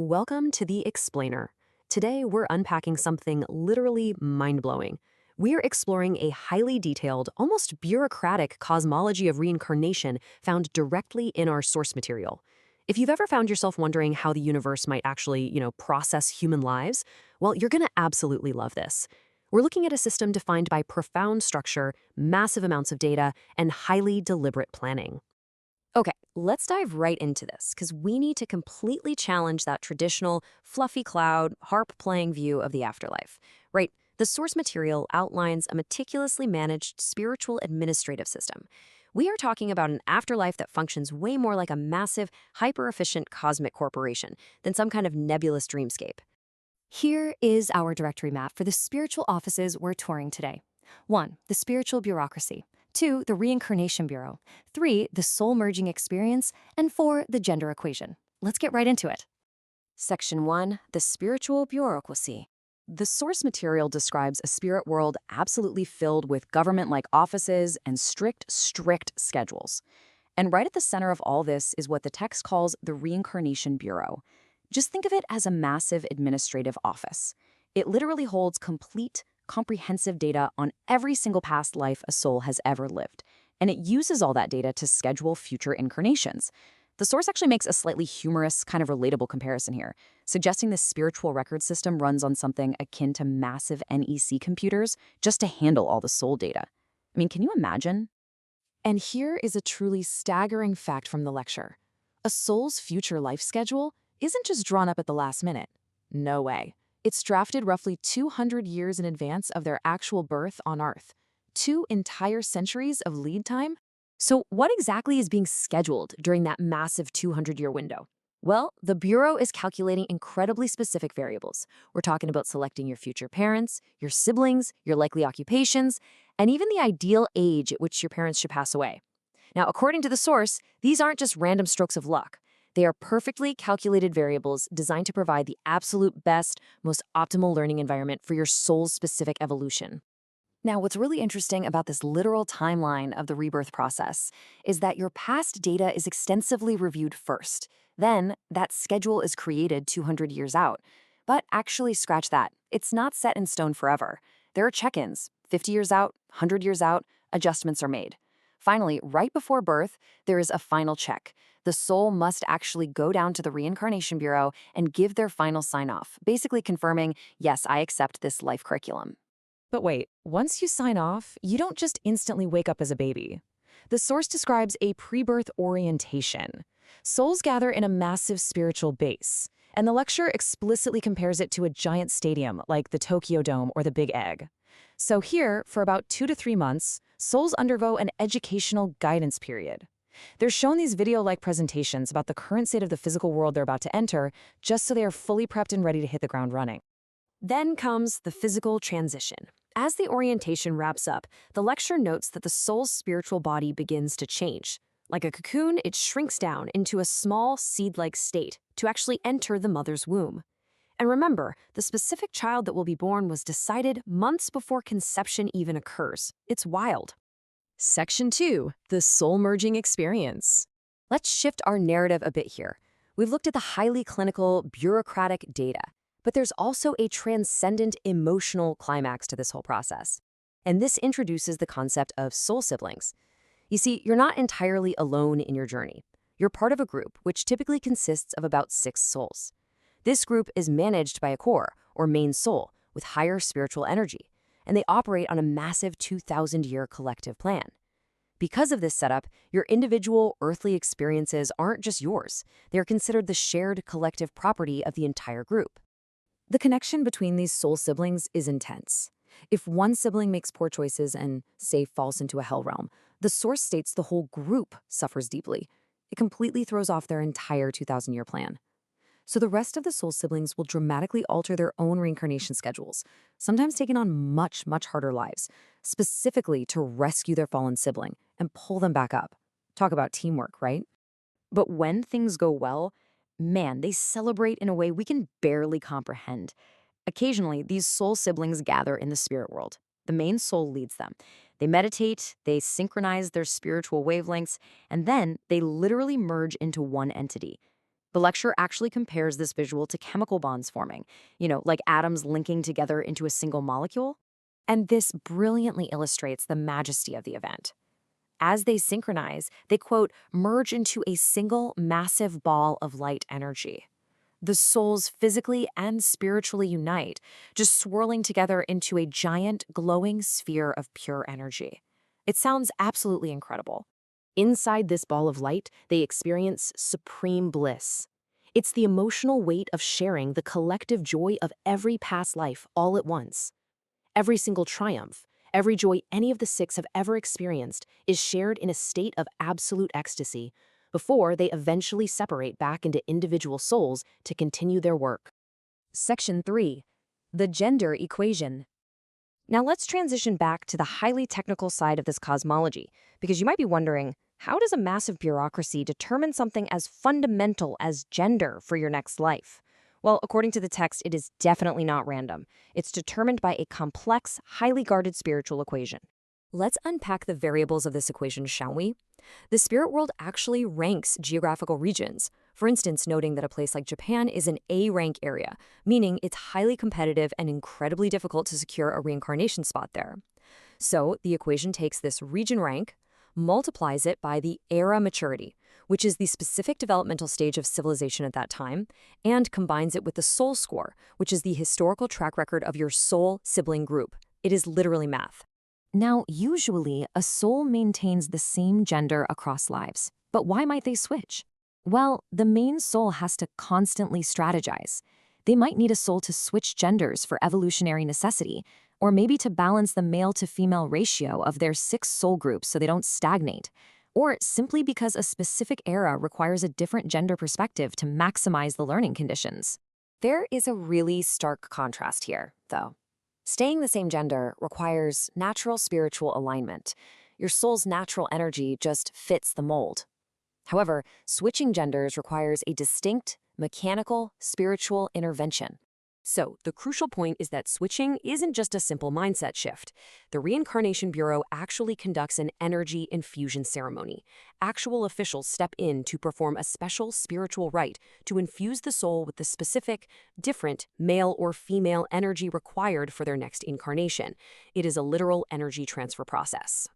Welcome to The Explainer. Today, we're unpacking something literally mind-blowing. We're exploring a highly detailed, almost bureaucratic cosmology of reincarnation found directly in our source material. If you've ever found yourself wondering how the universe might actually, process human lives, well, you're going to absolutely love this. We're looking at a system defined by profound structure, massive amounts of data, and highly deliberate planning. Okay, let's dive right into this because we need to completely challenge that traditional fluffy cloud, harp playing view of the afterlife. Right? The source material outlines a meticulously managed spiritual administrative system. We are talking about an afterlife that functions way more like a massive, hyper efficient cosmic corporation than some kind of nebulous dreamscape. Here is our directory map for the spiritual offices we're touring today. 1. The spiritual bureaucracy. 2. The Reincarnation Bureau. 3. The soul merging experience. And 4. The gender equation. Let's get right into it. Section 1. The spiritual bureaucracy. The source material describes a spirit world absolutely filled with government-like offices and strict schedules. And right at the center of all this is what the text calls the Reincarnation Bureau. Just think of it as a massive administrative office. It literally holds complete, comprehensive data on every single past life a soul has ever lived. And it uses all that data to schedule future incarnations. The source actually makes a slightly humorous, kind of relatable comparison here, suggesting this spiritual record system runs on something akin to massive NEC computers just to handle all the soul data. I mean, can you imagine? And here is a truly staggering fact from the lecture. A soul's future life schedule isn't just drawn up at the last minute. No way. It's drafted roughly 200 years in advance of their actual birth on Earth. 2 entire centuries of lead time? So, what exactly is being scheduled during that massive 200-year window? Well, the Bureau is calculating incredibly specific variables. We're talking about selecting your future parents, your siblings, your likely occupations, and even the ideal age at which your parents should pass away. Now, according to the source, these aren't just random strokes of luck. They are perfectly calculated variables designed to provide the absolute best, most optimal learning environment for your soul's specific evolution. Now, what's really interesting about this literal timeline of the rebirth process is that your past data is extensively reviewed first. Then, that schedule is created 200 years out. But actually, scratch that. It's not set in stone forever. There are check-ins. 50 years out, 100 years out, adjustments are made. Finally, right before birth, there is a final check. The soul must actually go down to the Reincarnation Bureau and give their final sign-off, basically confirming, yes, I accept this life curriculum. But wait, once you sign off, you don't just instantly wake up as a baby. The source describes a pre-birth orientation. Souls gather in a massive spiritual base, and the lecture explicitly compares it to a giant stadium like the Tokyo Dome or the Big Egg. So here, for about 2 to 3 months, souls undergo an educational guidance period. They're shown these video-like presentations about the current state of the physical world they're about to enter, just so they are fully prepped and ready to hit the ground running. Then comes the physical transition. As the orientation wraps up, the lecture notes that the soul's spiritual body begins to change. Like a cocoon, it shrinks down into a small seed-like state to actually enter the mother's womb. And remember, the specific child that will be born was decided months before conception even occurs. It's wild. Section 2. The soul merging experience. Let's shift our narrative a bit here. We've looked at the highly clinical, bureaucratic data. But there's also a transcendent emotional climax to this whole process. And this introduces the concept of soul siblings. You see, you're not entirely alone in your journey. You're part of a group, which typically consists of about 6 souls. This group is managed by a core, or main soul, with higher spiritual energy, and they operate on a massive 2,000-year collective plan. Because of this setup, your individual earthly experiences aren't just yours. They are considered the shared collective property of the entire group. The connection between these soul siblings is intense. If one sibling makes poor choices and, say, falls into a hell realm, the source states the whole group suffers deeply. It completely throws off their entire 2,000-year plan. So the rest of the soul siblings will dramatically alter their own reincarnation schedules, sometimes taking on much, much harder lives, specifically to rescue their fallen sibling and pull them back up. Talk about teamwork, right? But when things go well, man, they celebrate in a way we can barely comprehend. Occasionally, these soul siblings gather in the spirit world. The main soul leads them. They meditate, they synchronize their spiritual wavelengths, and then they literally merge into one entity. The lecture actually compares this visual to chemical bonds forming, like atoms linking together into a single molecule. And this brilliantly illustrates the majesty of the event. As they synchronize, they, quote, merge into a single massive ball of light energy. The souls physically and spiritually unite, just swirling together into a giant, glowing sphere of pure energy. It sounds absolutely incredible. Inside this ball of light, they experience supreme bliss. It's the emotional weight of sharing the collective joy of every past life all at once. Every single triumph, every joy any of the six have ever experienced is shared in a state of absolute ecstasy before they eventually separate back into individual souls to continue their work. Section 3. The Gender Equation. Now let's transition back to the highly technical side of this cosmology, because you might be wondering, how does a massive bureaucracy determine something as fundamental as gender for your next life? Well, according to the text, it is definitely not random. It's determined by a complex, highly guarded spiritual equation. Let's unpack the variables of this equation, shall we? The spirit world actually ranks geographical regions. For instance, noting that a place like Japan is an A-rank area, meaning it's highly competitive and incredibly difficult to secure a reincarnation spot there. So the equation takes this region rank, multiplies it by the era maturity, which is the specific developmental stage of civilization at that time, and combines it with the soul score, which is the historical track record of your soul sibling group. It is literally math. Now, usually, a soul maintains the same gender across lives. But why might they switch? Well, the main soul has to constantly strategize. They might need a soul to switch genders for evolutionary necessity, or maybe to balance the male-to-female ratio of their 6 soul groups so they don't stagnate, or simply because a specific era requires a different gender perspective to maximize the learning conditions. There is a really stark contrast here, though. Staying the same gender requires natural spiritual alignment. Your soul's natural energy just fits the mold. However, switching genders requires a distinct, mechanical, spiritual intervention. So, the crucial point is that switching isn't just a simple mindset shift. The Reincarnation Bureau actually conducts an energy infusion ceremony. Actual officials step in to perform a special spiritual rite to infuse the soul with the specific, different male or female energy required for their next incarnation. It is a literal energy transfer process.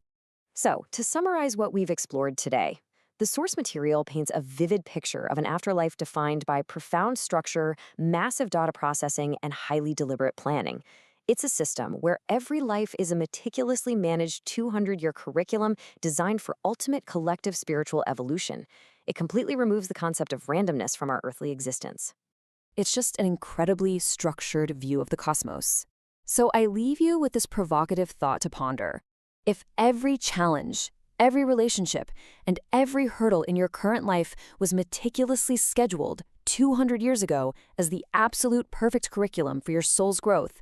So, to summarize what we've explored today, the source material paints a vivid picture of an afterlife defined by profound structure, massive data processing, and highly deliberate planning. It's a system where every life is a meticulously managed 200-year curriculum designed for ultimate collective spiritual evolution. It completely removes the concept of randomness from our earthly existence. It's just an incredibly structured view of the cosmos. So I leave you with this provocative thought to ponder. If every challenge, every relationship, and every hurdle in your current life was meticulously scheduled 200 years ago as the absolute perfect curriculum for your soul's growth,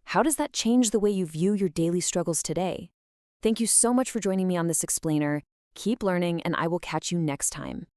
how does that change the way you view your daily struggles today? Thank you so much for joining me on this explainer. Keep learning, and I will catch you next time.